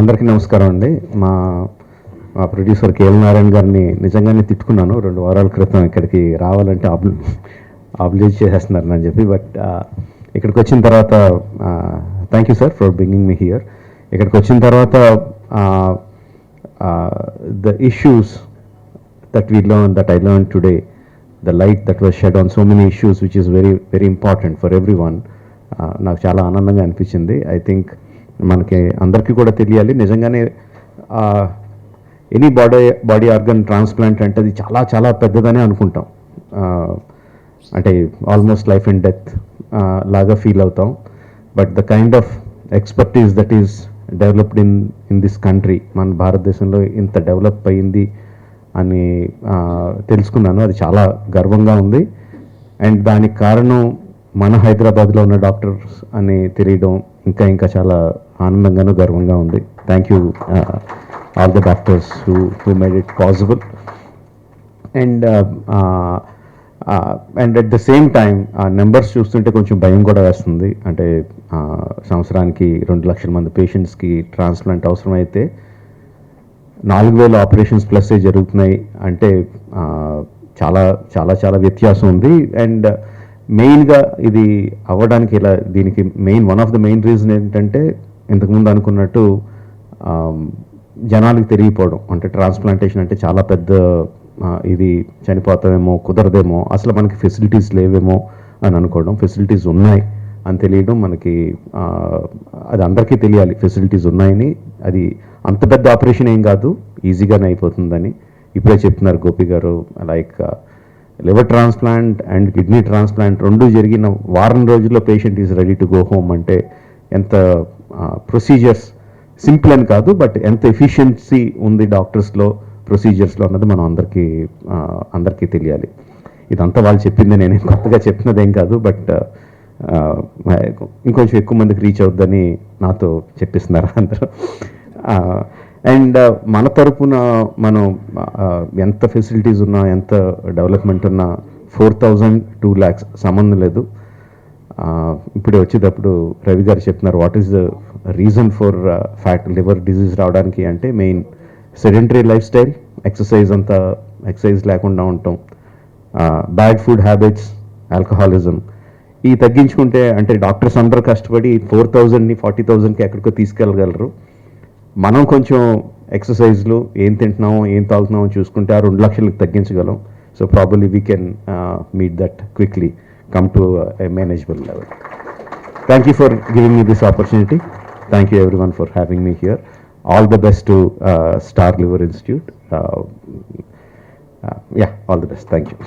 అందరికీ నమస్కారం అండి. మా మా ప్రొడ్యూసర్ కేఎల్ నారాయణ గారిని నిజంగానే తిట్టుకున్నాను 2 వారాల క్రితం ఇక్కడికి రావాలంటే ఆబ్లిజ్ చేసేస్తున్నారు అని చెప్పి. బట్ ఇక్కడికి వచ్చిన తర్వాత thank you sir for bringing me here. ఇక్కడికి వచ్చిన తర్వాత the issues that we learned, that I learned today, the light that was shed on so many issues which is very very important for everyone, నాకు చాలా ఆనందంగా అనిపించింది. I think మనకి అందరికీ కూడా తెలియాలి నిజంగానే ఎనీ బాడీ ఆర్గన్ ట్రాన్స్ప్లాంట్ అంటే అది చాలా చాలా పెద్దదనే అనుకుంటాం. అంటే ఆల్మోస్ట్ లైఫ్ అండ్ డెత్ లాగా ఫీల్ అవుతాం. But the kind of expertise that is developed in this country, మన భారతదేశంలో ఇంత డెవలప్ అయింది అని తెలుసుకున్నాను. అది చాలా గర్వంగా ఉంది. అండ్ దానికి కారణం మన హైదరాబాద్లో ఉన్న డాక్టర్స్ అని తెలియడం ఇంకా ఇంకా చాలా ఆనందంగాను గర్వంగా ఉంది. Thank you all the doctors who made it possible. And at the same time ఆ నెంబర్స్ చూస్తుంటే కొంచెం భయం కూడా వేస్తుంది. అంటే సంవత్సరానికి 2 లక్షల మంది పేషెంట్స్కి ట్రాన్స్ప్లాంట్ అవసరం అయితే 4,000 ఆపరేషన్స్ ప్లస్ జరుగుతున్నాయి అంటే చాలా చాలా చాలా వ్యత్యాసం ఉంది. అండ్ మెయిన్గా ఇది అవ్వడానికి ఇలా దీనికి one of the main reason ఏంటంటే ఇంతకుముందు అనుకున్నట్టు జనాలకు తెలియపోవడం. అంటే ట్రాన్స్ప్లాంటేషన్ అంటే చాలా పెద్ద ఇది చనిపోతామేమో, కుదరదేమో, అసలు మనకి ఫెసిలిటీస్ లేవేమో అని అనుకోవడం. ఫెసిలిటీస్ ఉన్నాయి అని తెలియడం మనకి, అది అందరికీ తెలియాలి ఫెసిలిటీస్ ఉన్నాయని. అది అంత పెద్ద ఆపరేషన్ ఏం కాదు, ఈజీగానే అయిపోతుందని ఇప్పుడే చెప్తున్నారు గోపి గారు. Like liver transplant and kidney transplant 2 జరిగిన వారం రోజుల్లో patient is ready to go home అంటే ఎంత ప్రొసీజర్స్ సింపుల్ అని కాదు, బట్ ఎంత ఎఫిషియన్సీ ఉంది డాక్టర్స్లో, ప్రొసీజర్స్లో అన్నది మనం అందరికీ తెలియాలి. ఇదంతా వాళ్ళు చెప్పింది, నేను కొత్తగా చెప్తున్నదేం కాదు. బట్ ఇంకొంచెం ఎక్కువ మందికి రీచ్ అవుద్దని నాతో చెప్పిస్తున్నారు అందరూ. అండ్ మన తరపున మనం ఎంత ఫెసిలిటీస్ ఉన్నా, ఎంత డెవలప్మెంట్ ఉన్నా 4,000 2 lakhs సంబంధం లేదు. ఇప్పుడే వచ్చేటప్పుడు రవి గారు చెప్తున్నారు what is the reason for liver disease రావడానికి అంటే main sedentary life style, exercise లేకుండా ఉండటం, బ్యాడ్ ఫుడ్ హ్యాబిట్స్, ఆల్కహాలిజం. ఈ తగ్గించుకుంటే అంటే డాక్టర్స్ అందరూ కష్టపడి 4,000ని 40,000కి ఎక్కడికో తీసుకెళ్ళగలరు. మనం కొంచెం ఎక్సర్సైజ్లు, ఏం తింటున్నామో ఏం తాగుతున్నామో చూసుకుంటే ఆ 2 లక్షలకు తగ్గించగలం. So probably we can meet that quickly, come to a manageable level. Thank you for giving me this opportunity. Thank you everyone for having me here. All the best to Star Liver Institute. Yeah, all the best. Thank you.